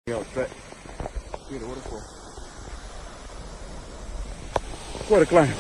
Outside. See the waterfall. What a climb.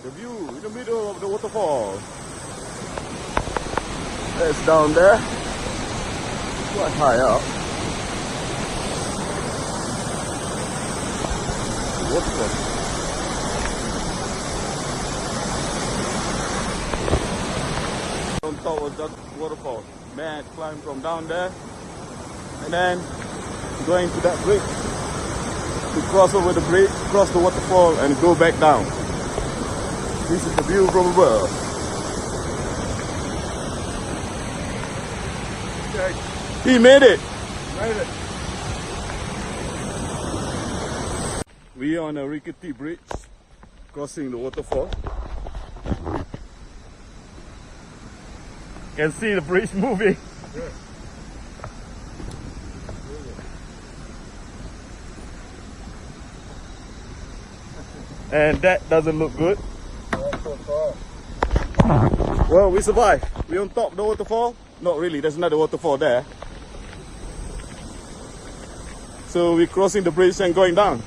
The view in the middle of the waterfall. That's down there. Quite high up. Waterfall. On top of that waterfall. Man climb from down there and then going to that bridge to cross over the bridge, cross the waterfall and go back down. This is the view from above. Okay. He made it! Made it! We are on a rickety bridge crossing the waterfall. Can see the bridge moving. Yeah. And that doesn't look good. Well, we survived. We're on top of the waterfall. Not really, there's another waterfall there. So we're crossing the bridge and going down.